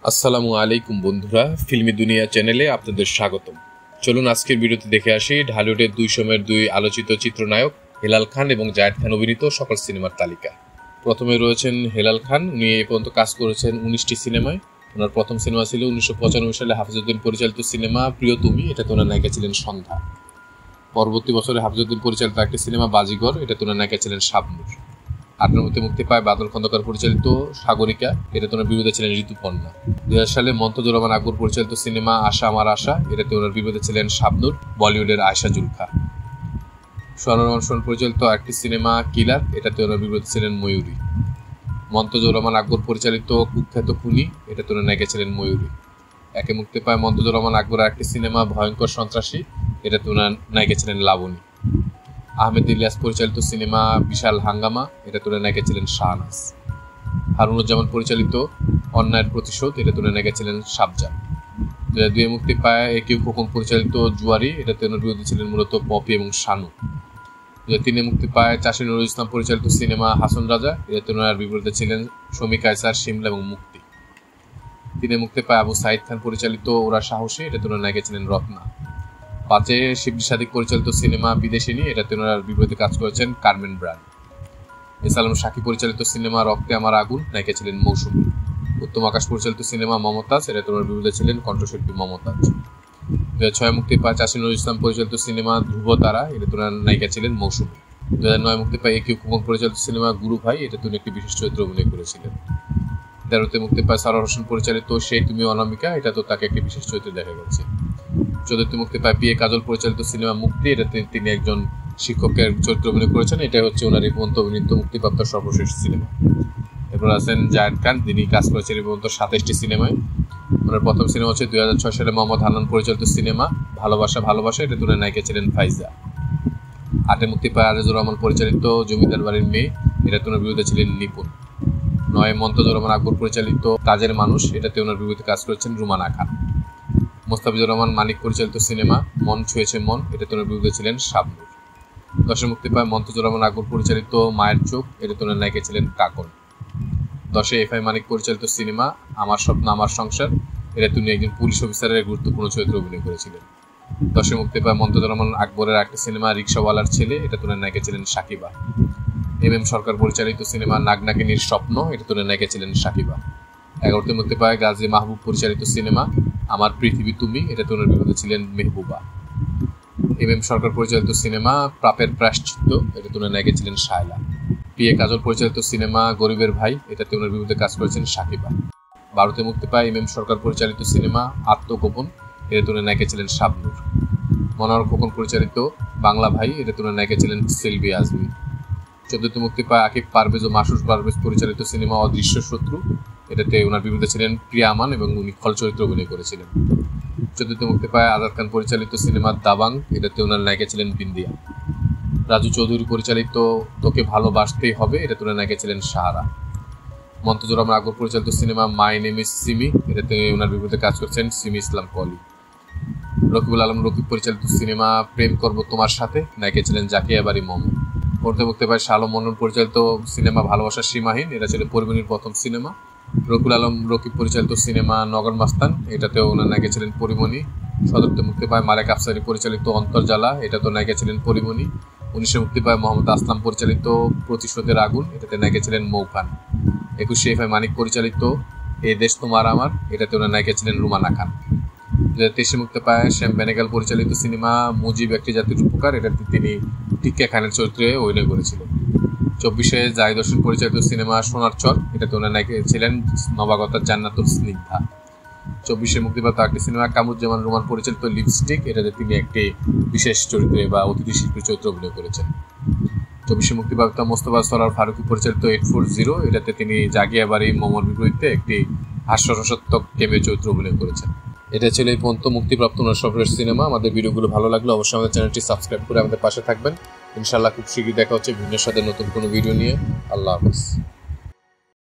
আসসালামু আলাইকুম বন্ধুরা, ফিল্মি দুনিয়া চ্যানেলে আপনাদের স্বাগতম। চলুন আজকের ভিডিওতে দেখে আসি ঢালিউডের দুই সময়ের দুই আলোচিত চিত্রনায়ক হেলাল খান এবং জায়েদ খান অভিনীত সকল সিনেমার তালিকা। প্রথমে রয়েছেন হেলাল খান। উনি এ পর্যন্ত কাজ করেছেন 19টি সিনেমায়। ওনার প্রথম সিনেমা ছিল 1995 সালে হাফিজউদ্দিন পরিচালিত সিনেমা প্রিয় তুমি, এটাতে ওনার নায়িকা ছিলেন সন্ধ্যা। পরবর্তী বছরে হাফিজউদ্দিন পরিচালিত একটি সিনেমা বাজিগর, এটাতে ওনার নায়িকা ছিলেন শাবনূর। 1998 মুক্তি পায় বাদল খন্দকার পরিচালিত সাগরিকা, এটাতে ওনার বিরুদ্ধে ছিলেন ঋতুপর্ণা। 2000 সালে মন্তজুর রহমান আকবর পরিচালিত সিনেমা আশা আমার আশা, এটাতে ওনার বিরুদ্ধে ছিলেন শাবনূর, বলিউডের আয়েশা জুলখা। সোহানুর রহমান সোহান পরিচালিত একটি সিনেমা কিলার, এটাতে ওনার বিরুদ্ধে ছিলেন ময়ূরী। মন্তজুর রহমান আকবর পরিচালিত কুখ্যাত খুনি, এটাতে ওনার নায়িকা ছিলেন ময়ূরী। একে মুক্তি পায় মন্তজুর রহমান আকবর একটি সিনেমা ভয়ঙ্কর সন্ত্রাসী, এটাতে ওনার নায়িকা ছিলেন লাবণী। আহমেদ ইলিয়াস পরিচালিত সিনেমা বিশাল হাঙ্গামা, এটাতে ওনার নায়িকা ছিলেন শাহনাজ। হারুনুজ্জামান পরিচালিত অন্যায়ের প্রতিশোধ, এটাতে ওনার নায়িকা ছিলেন শাবজান। 2002 মুক্তি পায় একিউ খোকন পরিচালিত জুয়ারি, এটাতে ওনার বিরুদ্ধে ছিলেন মূলত পপি এবং শানু। 2003 মুক্তি পায় চাষী নুরুল ইসলাম পরিচালিত সিনেমা হাসন রাজা, এটাতে ওনার বিরুদ্ধে ছিলেন শমী কায়সার, শিমলা এবং মুক্তি। 3 মুক্তি পায় আবু সাইদ খান পরিচালিত ওরা সাহসী, এটাতে ওনার নায়িকা ছিলেন রত্না। 5 শিবলি সাদিক পরিচালিত সিনেমা বিদেশিনী, এটাতে ওনার বিপরীতে কাজ করেছেন কার্মেন ব্রান। এসালাম শাকি পরিচালিত সিনেমা রক্তে আমার আগুন, নায়িকা ছিলেন মৌসুমী। উত্তম আকাশ পরিচালিত সিনেমা মমতাজ, এটাতে ওনার বিরুদ্ধে ছিলেন কণ্ঠশিল্পী মমতাজ। 2006 মুক্তি পায় চাষী নুরুল ইসলাম পরিচালিত সিনেমা ধ্রুব তারা, এটাতে ওনার নায়িকা ছিলেন মৌসুমী। 2009 মুক্তি পায় একিউ খোকন পরিচালিত সিনেমা গুরু ভাই, এটাতে উনি একটি বিশেষ চরিত্র অভিনয় করেছিলেন। 13 মুক্তি পায় সারোয়ার হোসেন পরিচালিত সেই তুমি অনামিকা, এটাতেও তাকে একটি বিশেষ চরিত্রে দেখা গেছে। 14 মুক্তি পায় পিএ কাজল পরিচালিত সিনেমা মুক্তি, এটাতে তিনি একজন শিক্ষকের চরিত্র অভিনয় করেছেন। এটাই হচ্ছে ওনার এই পর্যন্ত অভিনীত মুক্তিপ্রাপ্ত সর্বশেষ সিনেমা। এরপর আছেন জায়েদ খান, তিনি কাজ করেছেন এই পর্যন্ত 27টি সিনেমায়। ওনার প্রথম সিনেমা হচ্ছে 2006 সালে মোহাম্মদ হান্নান পরিচালিত সিনেমা ভালোবাসা ভালোবাসা, এটাতে ওনার নায়িকা ছিলেন ফাইজা। 8 মুক্তি পায় আরেজুর রহমান পরিচালিত জমিদার বাড়ির মেয়ে, এটাতে ওনার বিরুদ্ধে ছিলেন নিপুণ। 9 মন্তজুর রহমান আকবর পরিচালিত কাজের মানুষ, এটাতে ওনার বিরুদ্ধে কাজ করেছেন রুমানা খান। মোস্তাফিজুর রহমান মানিক পরিচালিত সিনেমা মন ছুঁয়েছে মন, এটাতে ওনার বিরুদ্ধে ছিলেন শাবনূর। 10 মুক্তি পায় মন্তজুর রহমান আকবর পরিচালিত মায়ের চোখ, এটাতে ওনার নায়িকা ছিলেন কাকন। 10 এফআই মানিক পরিচালিত সিনেমা আমার স্বপ্ন আমার সংসার, এটাতে উনি একজন পুলিশ অফিসারের গুরুত্বপূর্ণ চরিত্রে অভিনয় করেছিলেন। 10 মুক্তি পায় মন্তজুর রহমান আকবরের একটি সিনেমা রিক্সাওয়ালার ছেলে, এটাতে ওনার নায়িকা ছিলেন সাকিবা। এম সরকার পরিচালিত সিনেমা নাগনাগিনীর স্বপ্ন, এটাতে ওনার নায়িকা ছিলেন সাকিবা। 11 মুক্তি পায় গাজী মাহবুব পরিচালিত সিনেমা আমার পৃথিবী তুমি, এটাতে ওনার বিরুদ্ধে ছিলেন মেহবুবা। এম সরকার পরিচালিত সিনেমা প্রাপের প্রায়শ্চিত্ত, এটাতে ওনার নায়িকা ছিলেন শায়লা। পিএ কাজল পরিচালিত সিনেমা গরিবের ভাই, এটাতে ওনার বিরুদ্ধে কাজ করেছেন সাকিবা। 12 মুক্তি পায় এম সরকার পরিচালিত সিনেমা আত্মগোপন, এটাতে ওনার নায়িকা ছিলেন শাবনূর। মনোহর খোকন পরিচালিত বাংলা ভাই, এটাতে ওনার নায়িকা ছিলেন সেলবি আজমি। 14 মুক্তি পায় আকিব পারভেজ ও মাসুদ পারভেজ পরিচালিত সিনেমা অদৃশ্য শত্রু, এটাতে ওনার বিরুদ্ধে ছিলেন প্রিয়া আমান এবং উনি খল চরিত্রে অভিনয় করেছিলেন। 14 মুক্তি পায় আজাদ খান পরিচালিত সিনেমা দাবাং, এটাতে ওনার নায়িকা ছিলেন বিন্দিয়া। রাজু চৌধুরী পরিচালিত তোকে ভালোবাসতেই হবে, এটাতে ওনার নায়িকা ছিলেন সাহারা। মন্তজুর রহমান আকবর পরিচালিত cinema my name is Simi, এটাতে ওনার বিরুদ্ধে কাজ করছেন সিমি ইসলাম পলি। রকিবুল আলম রকিব পরিচালিত সিনেমা প্রেম করবো তোমার সাথে, নায়িকা ছিলেন জাকিয়া বাড়ি মম। মুক্তি পায় শালম মন্ডল পরিচালিত সিনেমা ভালোবাসার সীমাহীন, এটা ছিল পরিমণির প্রথম সিনেমা। রকিবুল আলম রকিব পরিচালিত সিনেমা নগর মাস্তান, এটাতেও ওনার নায়িকা ছিলেন পরিমণি। 17 মুক্তি পায় মালেক আফসারি পরিচালিত অন্তর্জালা, এটাতেও নায়িকা ছিলেন পরিমণি। 19 মুক্তি পায় মোহাম্মদ আসলাম পরিচালিত প্রতিশোধের আগুন, এটাতে নায়িকা ছিলেন মৌখান। 21 এফআই মানিক পরিচালিত এ দেশ তোমার আমার, এটাতে ওনার নায়িকা ছিলেন রুমানা খান। 2023 মুক্তি পায় শ্যাম বেনেগাল পরিচালিত সিনেমা মুজিব একটি জাতির উপকার, এটাতে তিনি টিক্কা খানের চরিত্রে অভিনয় করেছিলেন। 24 জাহিদ হোসেন পরিচালিত সিনেমা সোনার চর, এটাতে ওনার নায়িকা ছিলেন নবাগতা জান্নাতুল স্নিগ্ধা। 24 মুক্তিপ্রাপ্ত একটি সিনেমা কামরুজ্জামান রোমান পরিচালিত লিপস্টিক, এটাতে তিনি একটি বিশেষ চরিত্রে বা অতিথি শিল্পীর চরিত্রে অভিনয় করেছেন। 24 মুক্তিপ্রাপ্ত মোস্তফা সরোয়ার ফারুকী পরিচালিত 840, এটাতে তিনি জাগিয়া বাড়ি মমর বিপরীতে একটি হাস্যরসাত্মক কেমিও চরিত্রে অভিনয় করেছেন। এটা ছিল এই পর্যন্ত মুক্তিপ্রাপ্ত ওনার সর্বশেষ সিনেমা। আমাদের ভিডিওগুলো ভালো লাগলে অবশ্যই আমাদের চ্যানেলটি সাবস্ক্রাইব করে আমাদের পাশে থাকবেন। ইনশাআল্লাহ খুব শীঘ্রই দেখা হচ্ছে ভিন্ন সাথে নতুন কোনো ভিডিও নিয়ে। আল্লাহ হাফেজ।